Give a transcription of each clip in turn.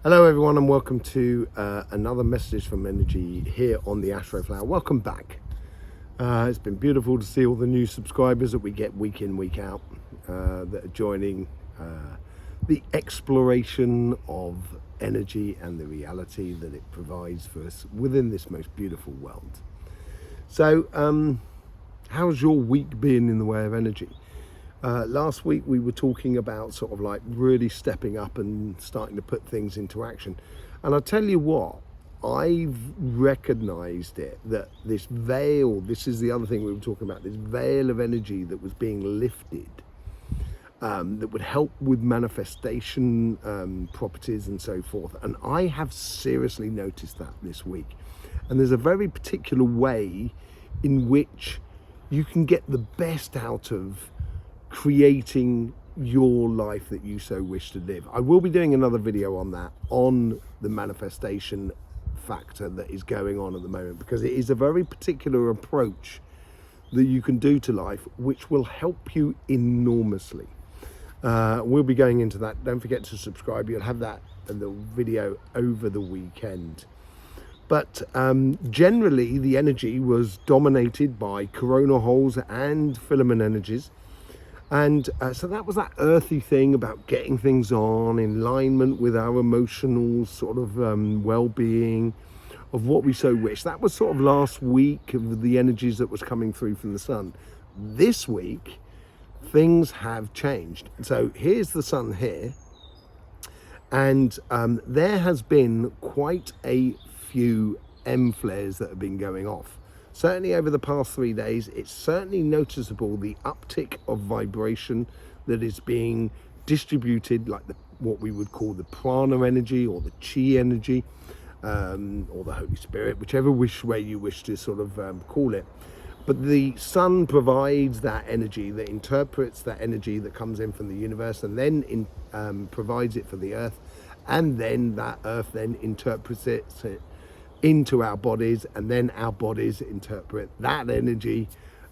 Hello everyone and welcome to another message from energy here on the theastroflower. Welcome back. It's been beautiful to see all the new subscribers that we get week in, week out that are joining the exploration of energy and the reality that it provides for us within this most beautiful world. So how's your week been in the way of energy? Last week we were talking about sort of like really stepping up and starting to put things into action, and I tell you what, I've recognized it, that this veil, this is the other thing we were talking about, this veil of energy that was being lifted, that would help with manifestation properties and so forth. And I have seriously noticed that this week, and there's a very particular way in which you can get the best out of creating your life that you so wish to live. I will be doing another video on that, on the manifestation factor that is going on at the moment, because it is a very particular approach that you can do to life which will help you enormously. We'll be going into that. Don't forget to subscribe. You'll have that in the video over the weekend. But generally the energy was dominated by coronal holes and filament energies. And so that was that earthy thing about getting things on, in alignment with our emotional sort of well-being of what we so wish. That was sort of last week of the energies that was coming through from the sun. This week, things have changed. So here's the sun here. And there has been quite a few M flares that have been going off. Certainly over the past 3 days, it's certainly noticeable the uptick of vibration that is being distributed, like what we would call the prana energy or the chi energy, or the Holy Spirit, whichever way you wish to sort of call it. But the sun provides that energy, that interprets that energy that comes in from the universe, and then provides it for the earth, and then that earth then interprets it into our bodies, and then our bodies interpret that energy.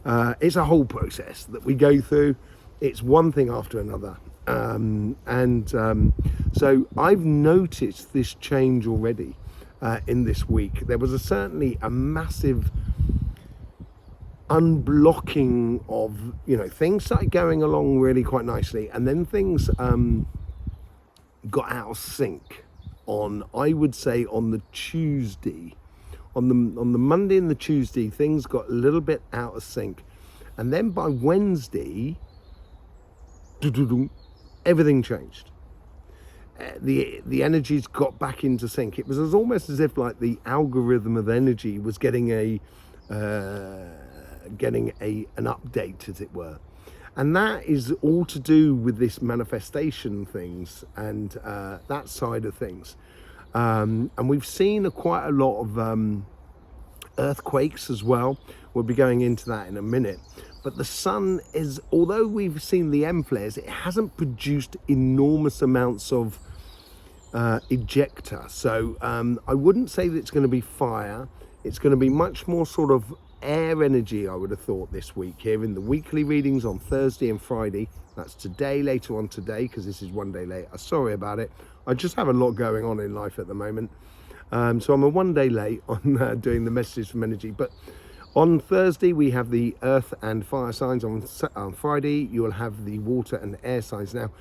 It's a whole process that we go through. It's one thing after another, so I've noticed this change already in this week. There was certainly a massive unblocking of, things started going along really quite nicely, and then things got out of sync on, I would say, on the Tuesday. On the Monday and the Tuesday, things got a little bit out of sync, and then by Wednesday, everything changed. The energies got back into sync. It was almost as if like the algorithm of energy was getting an update, as it were. And that is all to do with this manifestation things and that side of things. And we've seen quite a lot of earthquakes as well. We'll be going into that in a minute. But the sun is, although we've seen the M flares, it hasn't produced enormous amounts of ejecta. So I wouldn't say that it's going to be fire. It's going to be much more sort of air energy, I would have thought, this week here in the weekly readings on Thursday and Friday. That's today, later on today, because this is one day late. Sorry about it. I just have a lot going on in life at the moment, so I'm a 1 day late on doing the messages from energy. But on Thursday we have the earth and fire signs. On Friday you will have the water and air signs. Now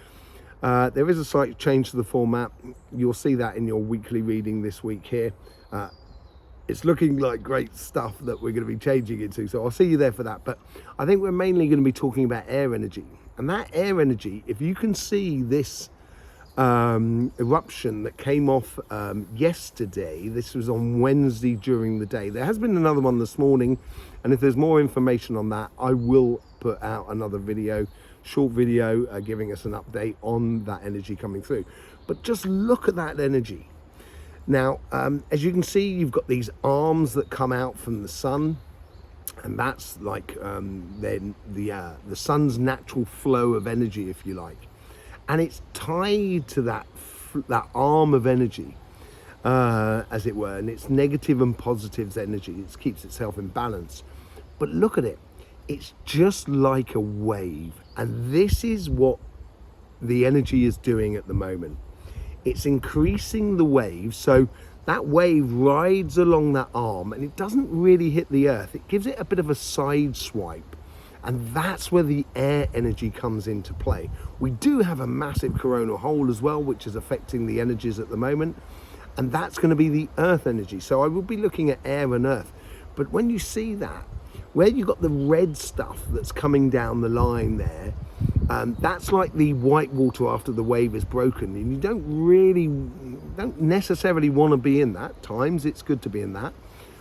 there is a slight change to the format. You'll see that in your weekly reading this week here. It's looking like great stuff that we're going to be changing into, so I'll see you there for that. But I think we're mainly going to be talking about air energy. And that air energy, if you can see this eruption that came off yesterday, this was on Wednesday during the day. There has been another one this morning, and if there's more information on that, I will put out another video, short video, giving us an update on that energy coming through. But just look at that energy. Now, as you can see, you've got these arms that come out from the sun, and that's like then the sun's natural flow of energy, if you like, and it's tied to that arm of energy, as it were, and it's negative and positives energy. It keeps itself in balance. But look at it; it's just like a wave, and this is what the energy is doing at the moment. it's increasing the wave. So that wave rides along that arm and it doesn't really hit the earth. It gives it a bit of a side swipe. And that's where the air energy comes into play. We do have a massive coronal hole as well, which is affecting the energies at the moment. And that's going to be the earth energy. So I will be looking at air and earth. But when you see that, where you've got the red stuff that's coming down the line there, that's like the white water after the wave is broken. And you don't necessarily want to be in that. Times it's good to be in that.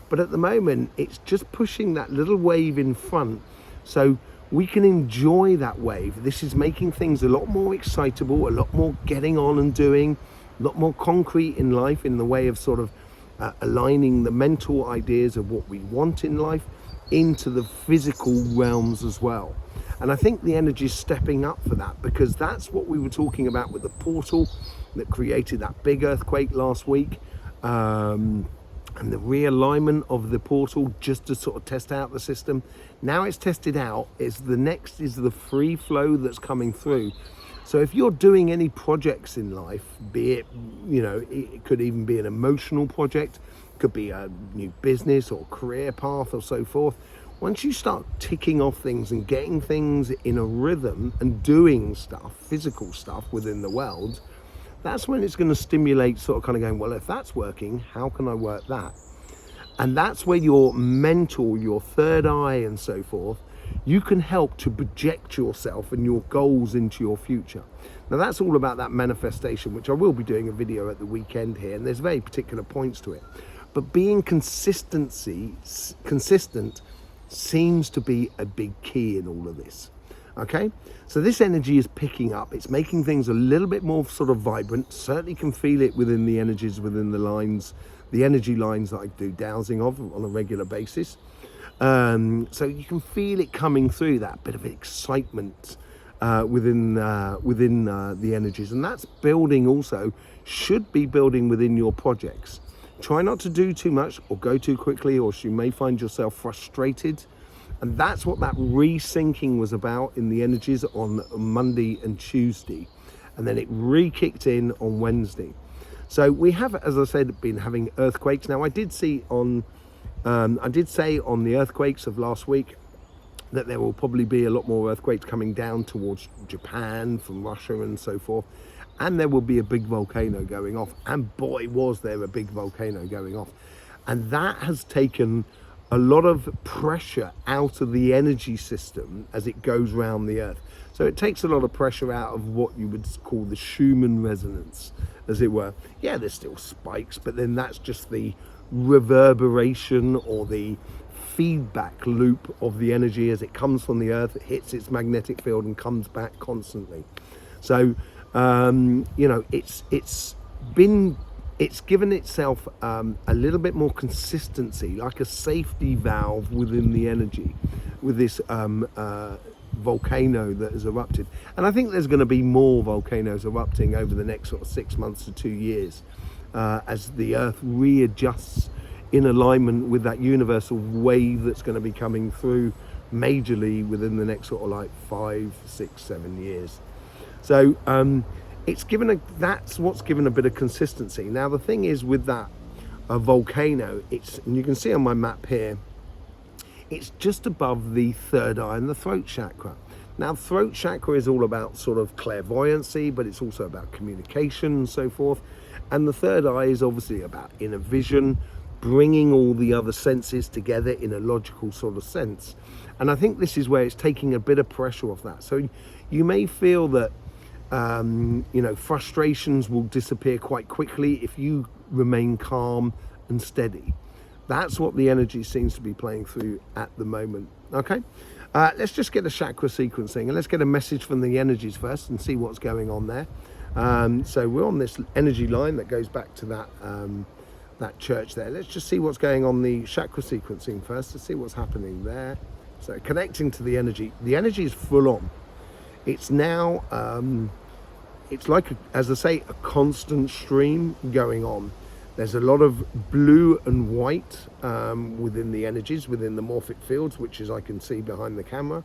But at the moment, it's just pushing that little wave in front so we can enjoy that wave. This is making things a lot more excitable, a lot more getting on and doing, a lot more concrete in life in the way of sort of aligning the mental ideas of what we want in life into the physical realms as well. And I think the energy is stepping up for that, because that's what we were talking about with the portal that created that big earthquake last week, and the realignment of the portal just to sort of test out the system. Now it's tested out, the next is the free flow that's coming through. So if you're doing any projects in life, be it, it could even be an emotional project, could be a new business or career path or so forth. Once you start ticking off things and getting things in a rhythm and doing stuff, physical stuff within the world, that's when it's going to stimulate sort of kind of going, well, if that's working, how can I work that? And that's where your mental, your third eye and so forth, you can help to project yourself and your goals into your future. Now that's all about that manifestation, which I will be doing a video at the weekend here, and there's very particular points to it. But being consistent seems to be a big key in all of this. Okay, so this energy is picking up, it's making things a little bit more sort of vibrant. Certainly can feel it within the energies, within the lines, the energy lines that I do dowsing of on a regular basis. So you can feel it coming through, that bit of excitement within the energies, and that's building also, should be building within your projects. Try not to do too much or go too quickly, or you may find yourself frustrated. And that's what that re-syncing was about in the energies on Monday and Tuesday. And then it re-kicked in on Wednesday. So we have, as I said, been having earthquakes. Now I did say on the earthquakes of last week that there will probably be a lot more earthquakes coming down towards Japan from Russia and so forth. And there will be a big volcano going off. And boy, was there a big volcano going off. And that has taken a lot of pressure out of the energy system as it goes round the earth. So it takes a lot of pressure out of what you would call the Schumann resonance, as it were. Yeah, there's still spikes, but then that's just the reverberation or the feedback loop of the energy as it comes from the earth, it hits its magnetic field and comes back constantly. So it's given itself a little bit more consistency, like a safety valve within the energy with this volcano that has erupted. And I think there's going to be more volcanoes erupting over the next sort of 6 months to 2 years as the earth readjusts in alignment with that universal wave that's going to be coming through majorly within the next sort of like 5, 6, 7 years. So that's what's given a bit of consistency. Now the thing is with that volcano, and you can see on my map here, it's just above the third eye and the throat chakra. Now throat chakra is all about sort of clairvoyancy, but it's also about communication and so forth. And the third eye is obviously about inner vision, bringing all the other senses together in a logical sort of sense. And I think this is where it's taking a bit of pressure off that. So you may feel that frustrations will disappear quite quickly if you remain calm and steady. That's what the energy seems to be playing through at the moment. Okay, let's just get a chakra sequencing and let's get a message from the energies first and see what's going on there. So we're on this energy line that goes back to that church there. Let's just see what's going on the chakra sequencing first to see what's happening there. So connecting to the energy is full on. It's now, it's like, as I say, a constant stream going on. There's a lot of blue and white within the energies, within the morphic fields, which as I can see behind the camera.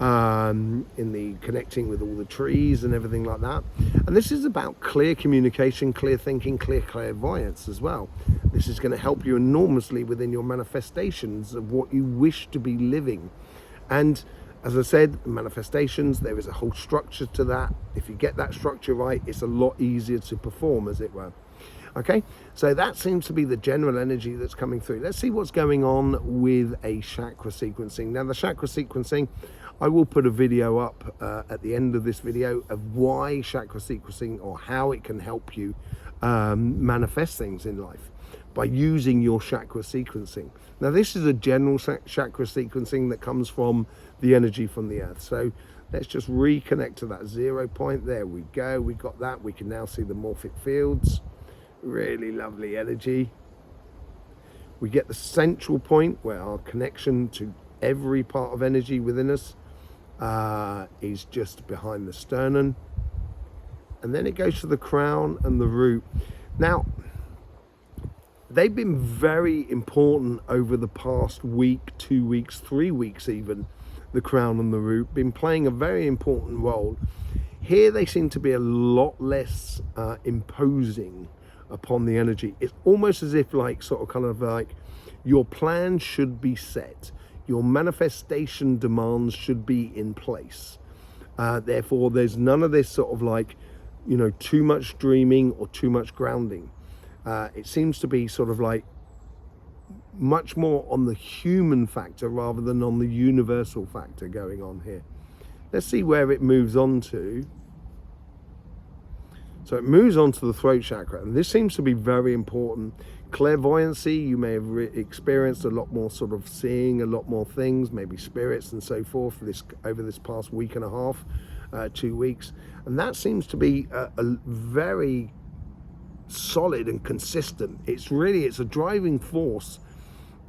in the connecting with all the trees and everything like that. And this is about clear communication, clear thinking, clear clairvoyance as well. This is going to help you enormously within your manifestations of what you wish to be living. And as I said, manifestations, there is a whole structure to that. If you get that structure right, it's a lot easier to perform, as it were. Okay, so that seems to be the general energy that's coming through. Let's see what's going on with a chakra sequencing. Now, the chakra sequencing, I will put a video up at the end of this video of why chakra sequencing, or how it can help you manifest things in life by using your chakra sequencing. Now, this is a general chakra sequencing that comes from the energy from the earth. So let's just reconnect to that 0 point. There we go. We got that. We can now see the morphic fields. Really lovely energy. We get the central point where our connection to every part of energy within us is just behind the sternum, and then it goes to the crown and the root. Now, they've been very important over the past week, 2 weeks, 3 weeks even. The crown and the root been playing a very important role. Here they seem to be a lot less imposing upon the energy. It's almost as if like sort of kind of like your plan should be set, your manifestation demands should be in place. Therefore, there's none of this sort of like, you know, too much dreaming or too much grounding. It seems to be sort of like much more on the human factor rather than on the universal factor going on here. Let's see where it moves on to. So it moves on to the throat chakra, and this seems to be very important. Clairvoyancy, you may have experienced a lot more sort of seeing a lot more things, maybe spirits and so forth over this past week and a half, 2 weeks. And that seems to be a very solid and consistent. It's a driving force.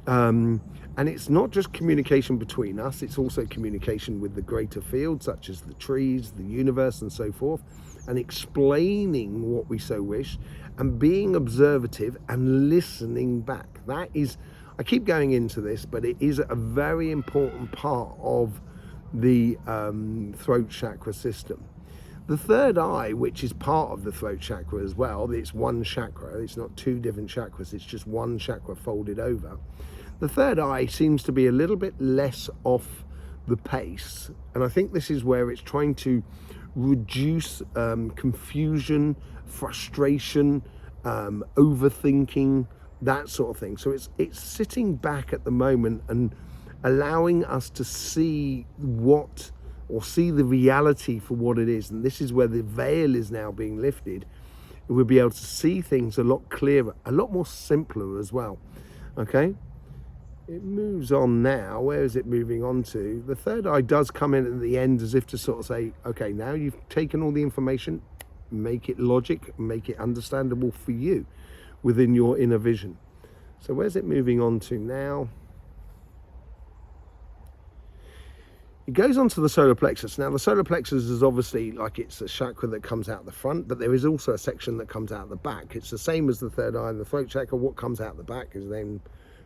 And it's not just communication between us, it's also communication with the greater field, such as the trees, the universe and so forth, and explaining what we so wish, and being observative and listening back. That is, I keep going into this, but it is a very important part of the throat chakra system. The third eye, which is part of the throat chakra as well, it's one chakra, it's not two different chakras, it's just one chakra folded over. The third eye seems to be a little bit less off the pace, and I think this is where it's trying to reduce confusion, frustration, overthinking, that sort of thing. So it's sitting back at the moment and allowing us to see see the reality for what it is. And this is where the veil is now being lifted. We'll be able to see things a lot clearer, a lot more simpler as well. Okay, it moves on now. Where is it moving on to? The third eye does come in at the end as if to sort of say, okay, now you've taken all the information, make it logic, make it understandable for you within your inner vision. So where's it moving on to now? It goes on to the solar plexus. Now, the solar plexus is obviously like it's a chakra that comes out the front, but there is also a section that comes out the back. It's the same as the third eye and the throat chakra. What comes out the back is then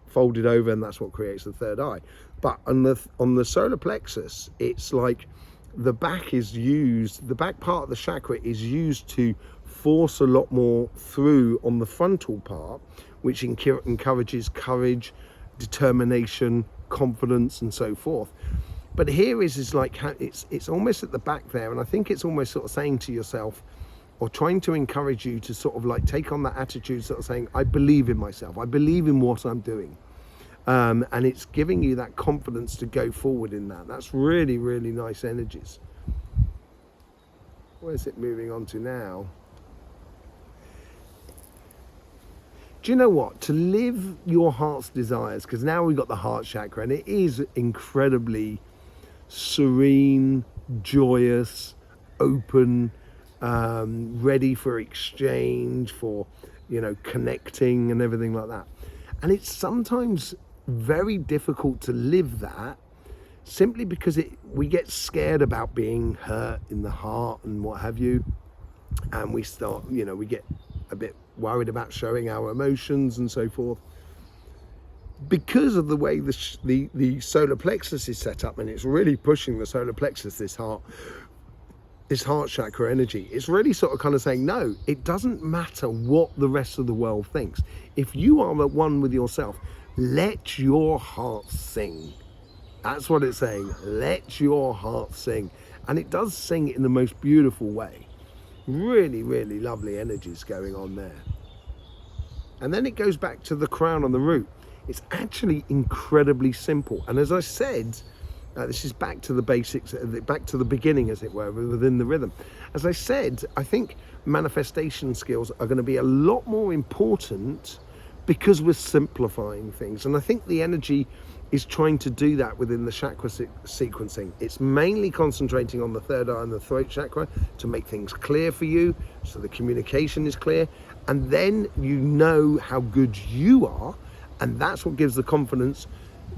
folded over, and that's what creates the third eye. But on the solar plexus, it's like the back is used, the back part of the chakra is used to force a lot more through on the frontal part, which encourages courage, determination, confidence, and so forth. But here is like it's almost at the back there, and I think it's almost sort of saying to yourself, or trying to encourage you to sort of like take on that attitude, sort of saying, I believe in myself, I believe in what I'm doing. And it's giving you that confidence to go forward in that. That's really, really nice energies. Where's it moving on to now? Do you know what? To live your heart's desires, because now we've got the heart chakra, and it is incredibly serene, joyous, open, ready for exchange, for, you know, connecting and everything like that. And it's sometimes very difficult to live that, simply because we get scared about being hurt in the heart and what have you, and we start, you know, we get a bit worried about showing our emotions and so forth. because of the way the solar plexus is set up, and it's really pushing the solar plexus, this heart chakra energy. It's really sort of kind of saying, no, it doesn't matter what the rest of the world thinks. If you are at one with yourself, let your heart sing. That's what it's saying. Let your heart sing. And it does sing in the most beautiful way. Really, really lovely energies going on there. And then it goes back to the crown and the root. It's actually incredibly simple. And as I said, this is back to the basics, back to the beginning, as it were, within the rhythm. As I said, I think manifestation skills are going to be a lot more important because we're simplifying things. And I think the energy is trying to do that within the chakra sequencing. It's mainly concentrating on the third eye and the throat chakra to make things clear for you, so the communication is clear, and then you know how good you are, and that's what gives the confidence,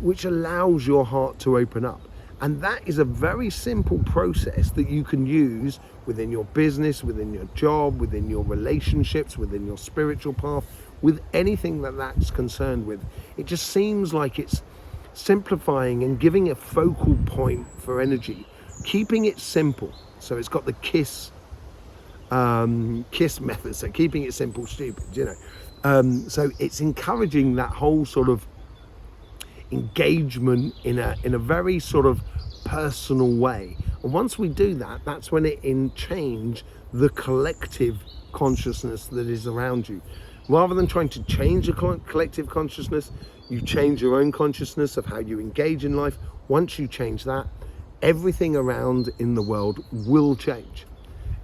which allows your heart to open up. And that is a very simple process that you can use within your business, within your job, within your relationships, within your spiritual path, with anything that's concerned with. It just seems like it's simplifying and giving a focal point for energy, keeping it simple. So it's got the KISS method, so keeping it simple, stupid, so it's encouraging that whole sort of engagement in a very sort of personal way. And once we do that, that's when it change the collective consciousness that is around you. Rather than trying to change a collective consciousness, you change your own consciousness of how you engage in life. Once you change that, everything around in the world will change.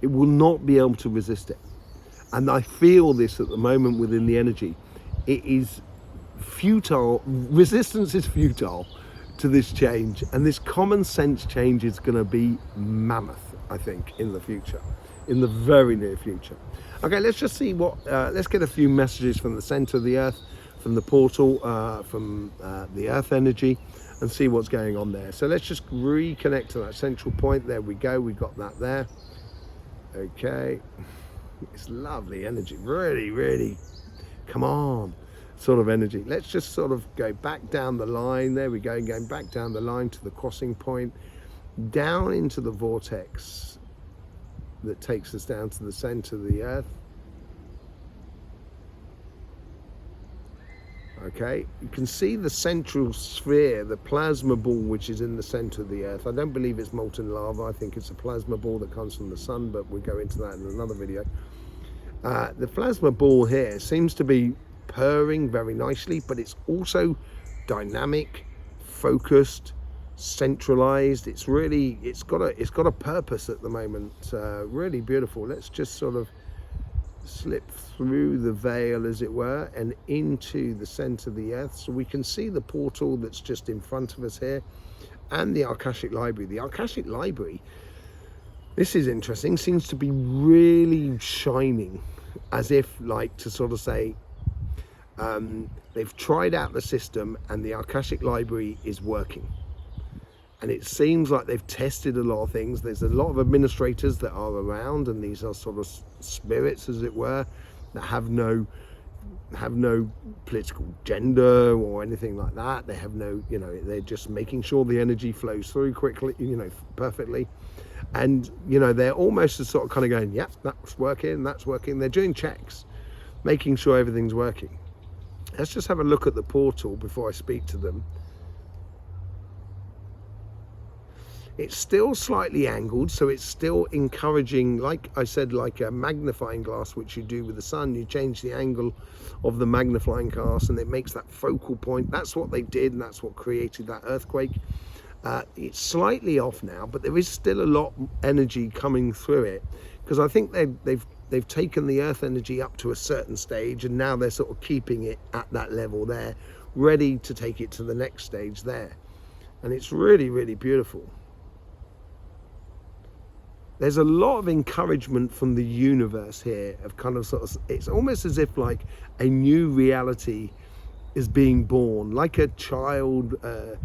It will not be able to resist it. And I feel this at the moment within the energy. It is futile. Resistance is futile to this change. And this common sense change is going to be mammoth, I think, in the future, in the very near future. Okay, let's just see let's get a few messages from the center of the earth, from the portal, from the earth energy, and see what's going on there. So let's just reconnect to that central point. There we go, we got that there. Okay, it's lovely energy, really, really, come on, sort of energy. Let's just sort of go back down the line. There we go, going back down the line to the crossing point, down into the vortex that takes us down to the center of the earth. Okay, you can see the central sphere, the plasma ball, which is in the center of the earth. I don't believe it's molten lava. I think it's a plasma ball that comes from the sun, but we'll go into that in another video. The plasma ball here seems to be purring very nicely, but it's also dynamic, focused, centralized. It's got a purpose at the moment. Really beautiful. Let's just sort of slip through the veil, as it were, and into the center of the earth, so we can see the portal that's just in front of us here, and the Akashic Library. The Akashic Library, this is interesting, seems to be really shining, as if like to sort of say they've tried out the system and the Akashic Library is working. And it seems like they've tested a lot of things. There's a lot of administrators that are around, and these are sort of spirits, as it were, that have no political gender or anything like that. They have no, they're just making sure the energy flows through quickly, perfectly. And, they're almost sort of kind of going, yep, that's working, that's working. They're doing checks, making sure everything's working. Let's just have a look at the portal before I speak to them. It's still slightly angled, so it's still encouraging, like I said, like a magnifying glass, which you do with the sun. You change the angle of the magnifying glass and it makes that focal point. That's what they did, and that's what created that earthquake. It's slightly off now, but there is still a lot of energy coming through it, because I think they've taken the earth energy up to a certain stage, and now they're sort of keeping it at that level there, ready to take it to the next stage there. And it's really, really beautiful. There's a lot of encouragement from the universe here of kind of it's almost as if like a new reality is being born, like a child, a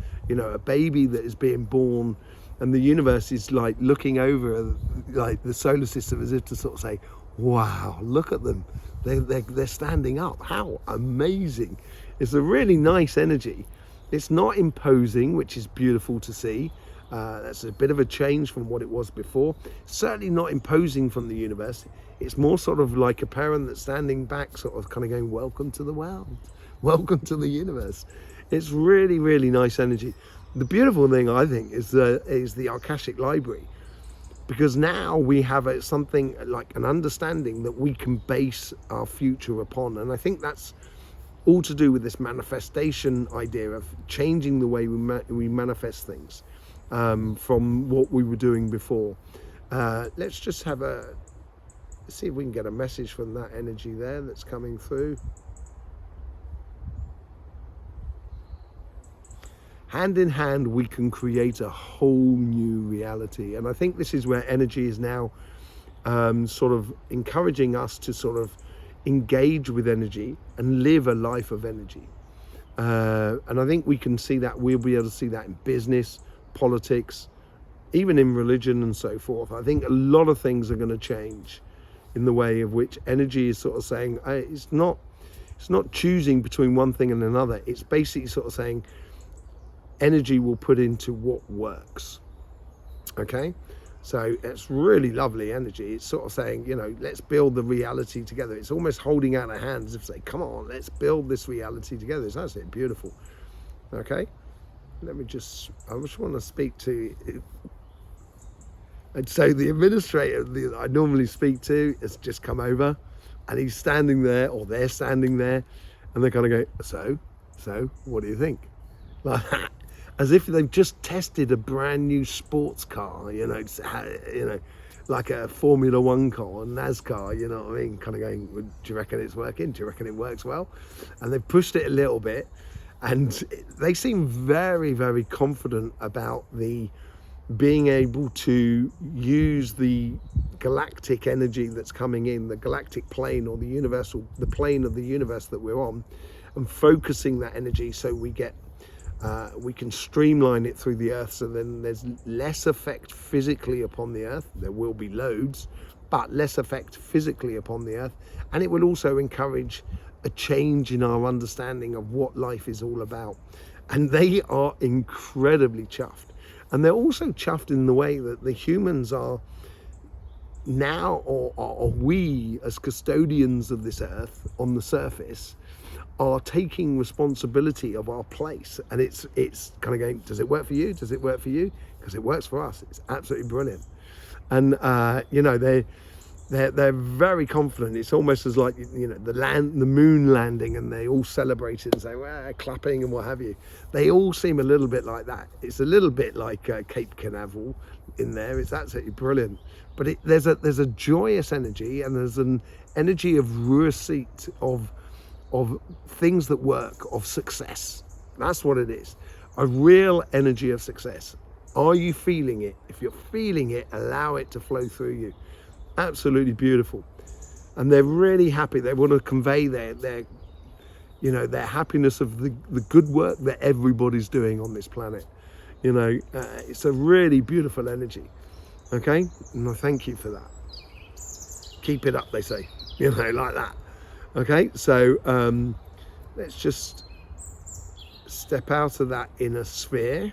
baby that is being born, and the universe is like looking over like the solar system as if to sort of say, Wow, look at them. They're standing up. How amazing. It's a really nice energy. It's not imposing, which is beautiful to see. That's a bit of a change from what it was before. Certainly not imposing from the universe. It's more sort of like a parent that's standing back, sort of kind of going, welcome to the world. Welcome to the universe. It's really, really nice energy. The beautiful thing, I think, is the Akashic Library. Because now we have something like an understanding that we can base our future upon. And I think that's all to do with this manifestation idea of changing the way we manifest things from what we were doing before. Let's just see if we can get a message from that energy there that's coming through. Hand in hand, we can create a whole new reality. And I think this is where energy is now sort of encouraging us to sort of engage with energy and live a life of energy. And I think we can see that, we'll be able to see that in business, politics, even in religion and so forth. I think a lot of things are going to change in the way of which energy is sort of saying, it's not choosing between one thing and another. It's basically sort of saying, energy will put into what works. Okay, so it's really lovely energy. It's sort of saying, you know, let's build the reality together. It's almost holding out our hands if say, come on, let's build this reality together. It's absolutely beautiful. Okay, I just want to speak to, and so the administrator that I normally speak to has just come over, and he's standing there, or they're standing there, and they kind of go, so what do you think? Like that. As if they've just tested a brand new sports car, you know, like a Formula One car, a NASCAR, you know what I mean? Kind of going, do you reckon it's working? Do you reckon it works well? And they've pushed it a little bit, and they seem very, very confident about being able to use the galactic energy that's coming in, the galactic plane, or the plane of the universe that we're on, and focusing that energy so we can streamline it through the earth, so then there's less effect physically upon the earth. There will be loads, but less effect physically upon the earth. And it will also encourage a change in our understanding of what life is all about. And they are incredibly chuffed. And they're also chuffed in the way that the humans are now, or we as custodians of this earth on the surface, are taking responsibility of our place. And it's kind of going, does it work for you? Does it work for you? Because it works for us. It's absolutely brilliant. And you know, they're very confident. It's almost as like, you know, the moon landing, and they all celebrate it and say, well, clapping and what have you. They all seem a little bit like that. It's a little bit like Cape Canaveral in there. It's absolutely brilliant. But there's a joyous energy, and there's an energy of receipt of things that work, of success. That's what it is. A real energy of success. Are you feeling it? If you're feeling it, allow it to flow through you. Absolutely beautiful. And they're really happy. They want to convey their happiness of the good work that everybody's doing on this planet. You know, it's a really beautiful energy. Okay, and I thank you for that. Keep it up, they say. You know, like that. Okay, so let's just step out of that inner sphere.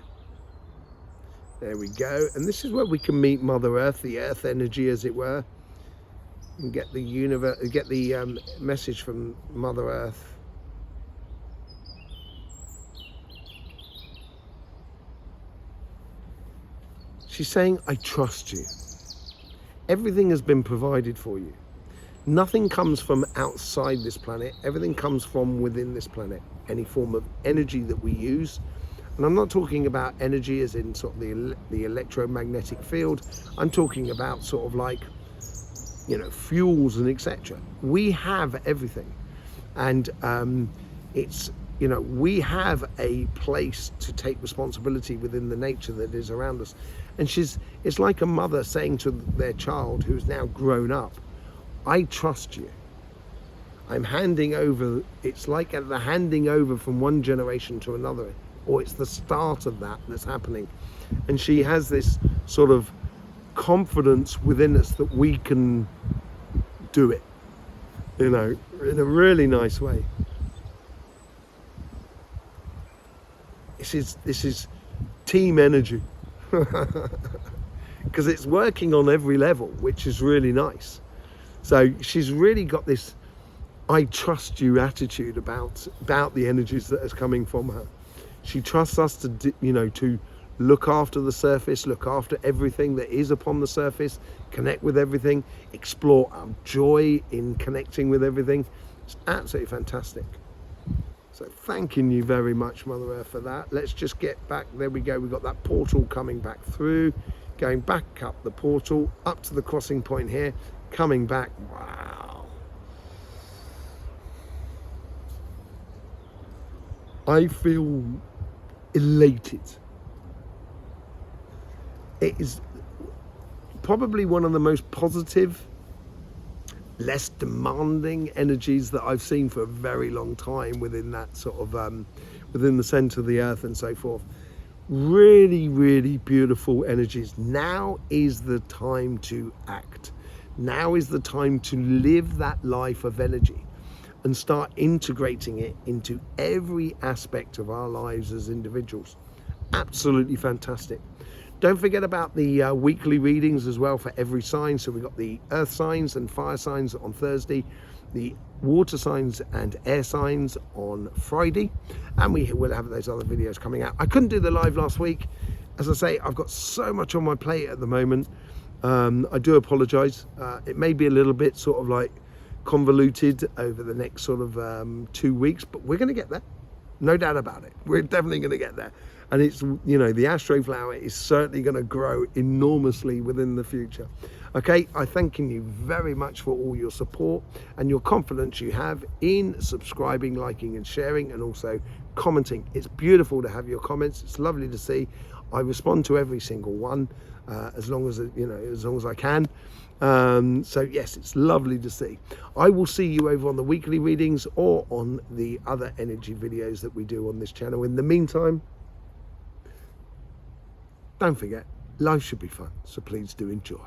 There we go. And this is where we can meet Mother Earth, the Earth energy, as it were, and get the universe, get the message from Mother Earth. She's saying, I trust you. Everything has been provided for you. Nothing comes from outside this planet. Everything comes from within this planet. Any form of energy that we use. And I'm not talking about energy as in sort of the electromagnetic field. I'm talking about sort of like, you know, fuels and etc. We have everything. And it's, you know, we have a place to take responsibility within the nature that is around us. And it's like a mother saying to their child who's now grown up, I trust you. I'm handing over. It's like the handing over from one generation to another, or it's the start of that's happening. And she has this sort of confidence within us that we can do it, you know, in a really nice way. This is team energy, because it's working on every level, which is really nice. So she's really got this I trust you attitude about the energies that is coming from her. She trusts us to, you know, to look after the surface, look after everything that is upon the surface, connect with everything, explore our joy in connecting with everything. It's absolutely fantastic. So thanking you very much, Mother Earth, for that. Let's just get back. There we go. We've got that portal coming back through, going back up the portal, up to the crossing point here, coming back. Wow. I feel elated. It is probably one of the most positive, less demanding energies that I've seen for a very long time within that sort of within the center of the earth and so forth. Really, really beautiful energies. Now is the time to act. Now is the time to live that life of energy and start integrating it into every aspect of our lives as individuals. Absolutely fantastic. Don't forget about the weekly readings as well for every sign. So we've got the earth signs and fire signs on Thursday, the water signs and air signs on Friday, and we will have those other videos coming out. I couldn't do the live last week. As I say, I've got so much on my plate at the moment. I do apologize. It may be a little bit sort of like convoluted over the next sort of 2 weeks, but we're going to get there. No doubt about it. We're definitely going to get there. And it's, you know, the Astroflower is certainly going to grow enormously within the future. Okay, I thank you very much for all your support and your confidence you have in subscribing, liking and sharing, and also commenting. It's beautiful to have your comments. It's lovely to see. I respond to every single one as long as, you know, as long as I can. So yes, it's lovely to see. I will see you over on the weekly readings or on the other energy videos that we do on this channel. In the meantime, don't forget, life should be fun, so please do enjoy.